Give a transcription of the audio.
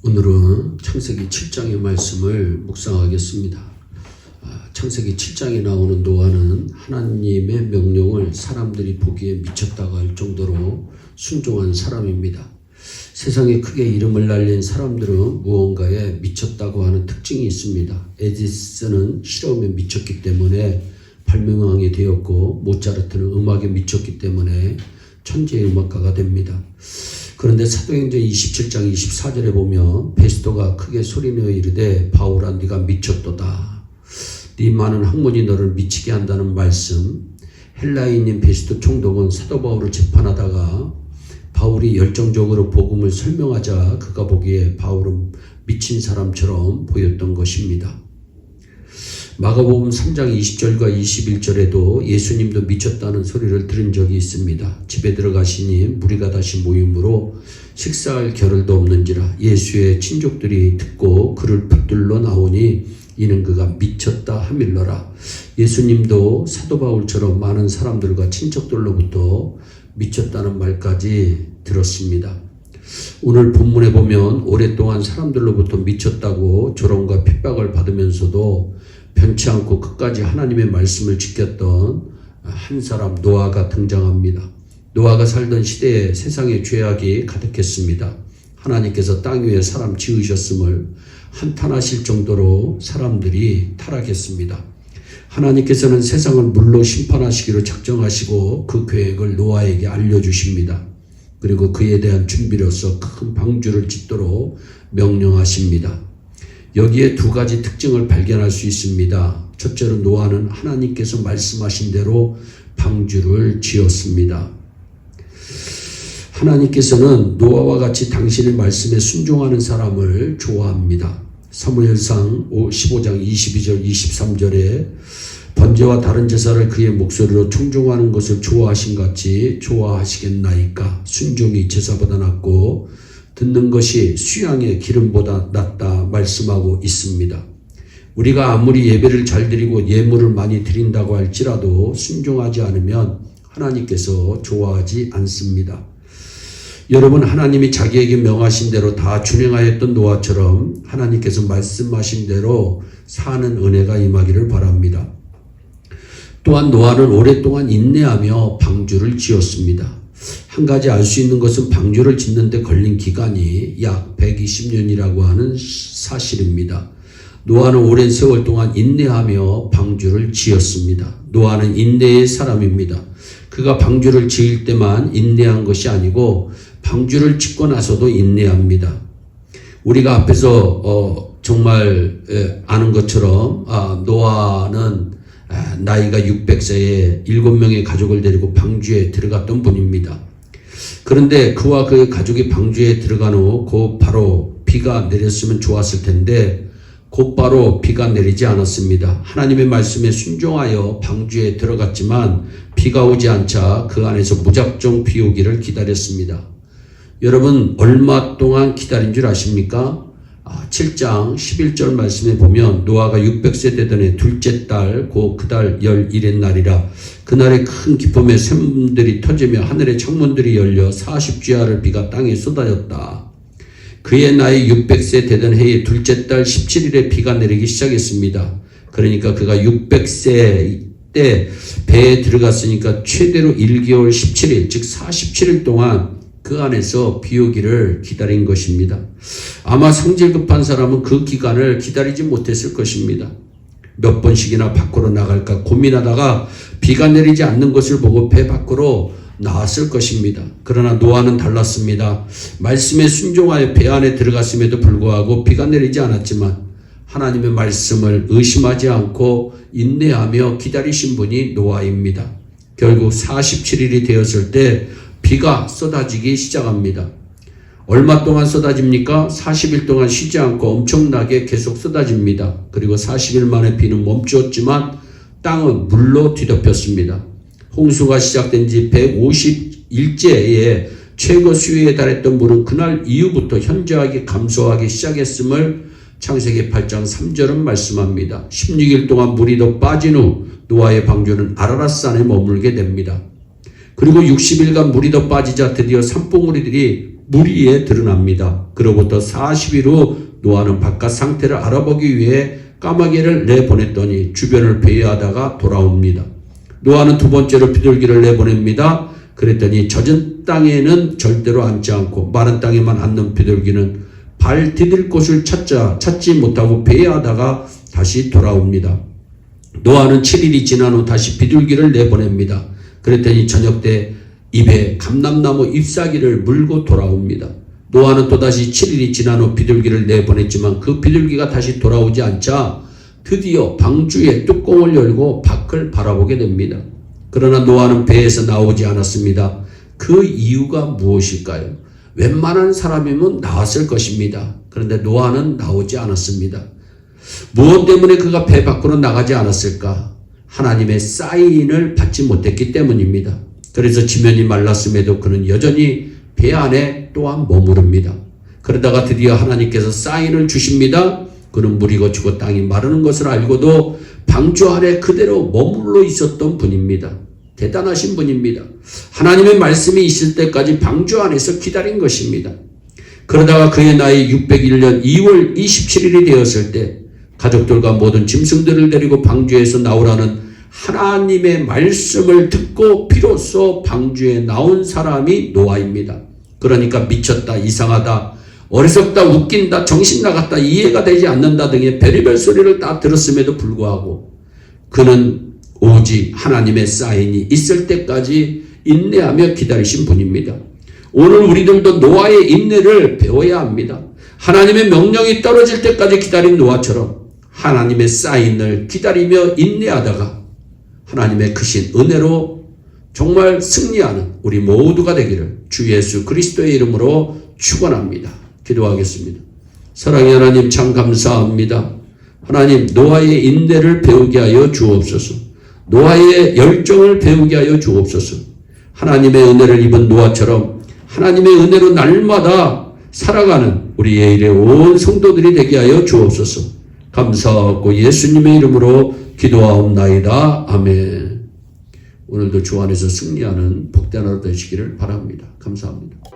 오늘은 창세기 7장의 말씀을 묵상하겠습니다. 창세기 7장에 나오는 노아는 하나님의 명령을 사람들이 보기에 미쳤다고 할 정도로 순종한 사람입니다. 세상에 크게 이름을 날린 사람들은 무언가에 미쳤다고 하는 특징이 있습니다. 에디슨은 실험에 미쳤기 때문에 발명왕이 되었고, 모차르트는 음악에 미쳤기 때문에 천재의 음악가가 됩니다. 그런데 사도행전 27장 24절에 보면 베스도가 크게 소리내어 이르되 바울아 네가 미쳤도다. 네 많은 학문이 너를 미치게 한다는 말씀. 헬라인인 베스도 총독은 사도 바울을 재판하다가 바울이 열정적으로 복음을 설명하자 그가 보기에 바울은 미친 사람처럼 보였던 것입니다. 마가복음 3장 20절과 21절에도 예수님도 미쳤다는 소리를 들은 적이 있습니다. 집에 들어가시니 무리가 다시 모임으로 식사할 겨를도 없는지라. 예수의 친족들이 듣고 그를 붙들러 나오니 이는 그가 미쳤다 하밀러라. 예수님도 사도 바울처럼 많은 사람들과 친척들로부터 미쳤다는 말까지 들었습니다. 오늘 본문에 보면 오랫동안 사람들로부터 미쳤다고 조롱과 핍박을 받으면서도 변치 않고 끝까지 하나님의 말씀을 지켰던 한 사람 노아가 등장합니다. 노아가 살던 시대에 세상에 죄악이 가득했습니다. 하나님께서 땅 위에 사람 지으셨음을 한탄하실 정도로 사람들이 타락했습니다. 하나님께서는 세상을 물로 심판하시기로 작정하시고 그 계획을 노아에게 알려주십니다. 그리고 그에 대한 준비로서 큰 방주를 짓도록 명령하십니다. 여기에 두 가지 특징을 발견할 수 있습니다. 첫째로 노아는 하나님께서 말씀하신 대로 방주를 지었습니다. 하나님께서는 노아와 같이 당신의 말씀에 순종하는 사람을 좋아합니다. 사무엘상 15장 22절 23절에 번제와 다른 제사를 그의 목소리로 청종하는 것을 좋아하신 같이 좋아하시겠나이까. 순종이 제사보다 낫고 듣는 것이 수양의 기름보다 낫다 말씀하고 있습니다. 우리가 아무리 예배를 잘 드리고 예물을 많이 드린다고 할지라도 순종하지 않으면 하나님께서 좋아하지 않습니다. 여러분, 하나님이 자기에게 명하신 대로 다 준행하였던 노아처럼 하나님께서 말씀하신 대로 사는 은혜가 임하기를 바랍니다. 또한 노아는 오랫동안 인내하며 방주를 지었습니다. 한 가지 알 수 있는 것은 방주를 짓는 데 걸린 기간이 약 120년이라고 하는 사실입니다. 노아는 오랜 세월 동안 인내하며 방주를 지었습니다. 노아는 인내의 사람입니다. 그가 방주를 지을 때만 인내한 것이 아니고 방주를 짓고 나서도 인내합니다. 우리가 앞에서 정말 아는 것처럼 노아는 나이가 600세에 7명의 가족을 데리고 방주에 들어갔던 분입니다. 그런데 그와 그의 가족이 방주에 들어간 후 곧바로 비가 내렸으면 좋았을 텐데 곧바로 비가 내리지 않았습니다. 하나님의 말씀에 순종하여 방주에 들어갔지만 비가 오지 않자 그 안에서 무작정 비 오기를 기다렸습니다. 여러분, 얼마 동안 기다린 줄 아십니까? 7장 11절 말씀에 보면 노아가 600세 되던 해 둘째 달 곧 그 달 11의 날이라. 그날에 큰 기쁨의 샘들이 터지며 하늘의 창문들이 열려 40주야를 비가 땅에 쏟아졌다. 그의 나이 600세 되던 해의 둘째 달 17일에 비가 내리기 시작했습니다. 그러니까 그가 600세 때 배에 들어갔으니까 최대로 1개월 17일, 즉 47일 동안 그 안에서 비 오기를 기다린 것입니다. 아마 성질 급한 사람은 그 기간을 기다리지 못했을 것입니다. 몇 번씩이나 밖으로 나갈까 고민하다가 비가 내리지 않는 것을 보고 배 밖으로 나왔을 것입니다. 그러나 노아는 달랐습니다. 말씀에 순종하여 배 안에 들어갔음에도 불구하고 비가 내리지 않았지만 하나님의 말씀을 의심하지 않고 인내하며 기다리신 분이 노아입니다. 결국 47일이 되었을 때 비가 쏟아지기 시작합니다. 얼마 동안 쏟아집니까? 40일 동안 쉬지 않고 엄청나게 계속 쏟아집니다. 그리고 40일 만에 비는 멈추었지만 땅은 물로 뒤덮였습니다. 홍수가 시작된 지 150일째에 최고 수위에 달했던 물은 그날 이후부터 현저하게 감소하기 시작했음을 창세기 8장 3절은 말씀합니다. 16일 동안 물이 더 빠진 후 노아의 방주는 아라랏산에 머물게 됩니다. 그리고 60일간 물이 더 빠지자 드디어 산봉우리들이 무리에 드러납니다. 그로부터 40일 후 노아는 바깥 상태를 알아보기 위해 까마귀를 내보냈더니 주변을 배회하다가 돌아옵니다. 노아는 두 번째로 비둘기를 내보냅니다. 그랬더니 젖은 땅에는 절대로 앉지 않고 마른 땅에만 앉는 비둘기는 발 디딜 곳을 찾지 못하고 배회하다가 다시 돌아옵니다. 노아는 7일이 지난 후 다시 비둘기를 내보냅니다. 그랬더니 저녁 때 입에 감람나무 잎사귀를 물고 돌아옵니다. 노아는 또다시 7일이 지난 후 비둘기를 내보냈지만 그 비둘기가 다시 돌아오지 않자 드디어 방주의 뚜껑을 열고 밖을 바라보게 됩니다. 그러나 노아는 배에서 나오지 않았습니다. 그 이유가 무엇일까요? 웬만한 사람이면 나왔을 것입니다. 그런데 노아는 나오지 않았습니다. 무엇 때문에 그가 배 밖으로 나가지 않았을까? 하나님의 사인을 받지 못했기 때문입니다. 그래서 지면이 말랐음에도 그는 여전히 배 안에 또한 머무릅니다. 그러다가 드디어 하나님께서 사인을 주십니다. 그는 물이 거치고 땅이 마르는 것을 알고도 방주 안에 그대로 머물러 있었던 분입니다. 대단하신 분입니다. 하나님의 말씀이 있을 때까지 방주 안에서 기다린 것입니다. 그러다가 그의 나이 601년 2월 27일이 되었을 때 가족들과 모든 짐승들을 데리고 방주에서 나오라는 하나님의 말씀을 듣고 비로소 방주에 나온 사람이 노아입니다. 그러니까 미쳤다, 이상하다, 어리석다, 웃긴다, 정신 나갔다, 이해가 되지 않는다 등의 별의별 소리를 다 들었음에도 불구하고 그는 오직 하나님의 사인이 있을 때까지 인내하며 기다리신 분입니다. 오늘 우리들도 노아의 인내를 배워야 합니다. 하나님의 명령이 떨어질 때까지 기다린 노아처럼 하나님의 사인을 기다리며 인내하다가 하나님의 크신 은혜로 정말 승리하는 우리 모두가 되기를 주 예수 그리스도의 이름으로 축원합니다. 기도하겠습니다. 사랑의 하나님, 참 감사합니다. 하나님, 노아의 인내를 배우게 하여 주옵소서. 노아의 열정을 배우게 하여 주옵소서. 하나님의 은혜를 입은 노아처럼 하나님의 은혜로 날마다 살아가는 우리 예일의 온 성도들이 되게 하여 주옵소서. 감사하고 예수님의 이름으로 기도하옵나이다. 아멘. 오늘도 주 안에서 승리하는 복된 하루 되시기를 바랍니다. 감사합니다.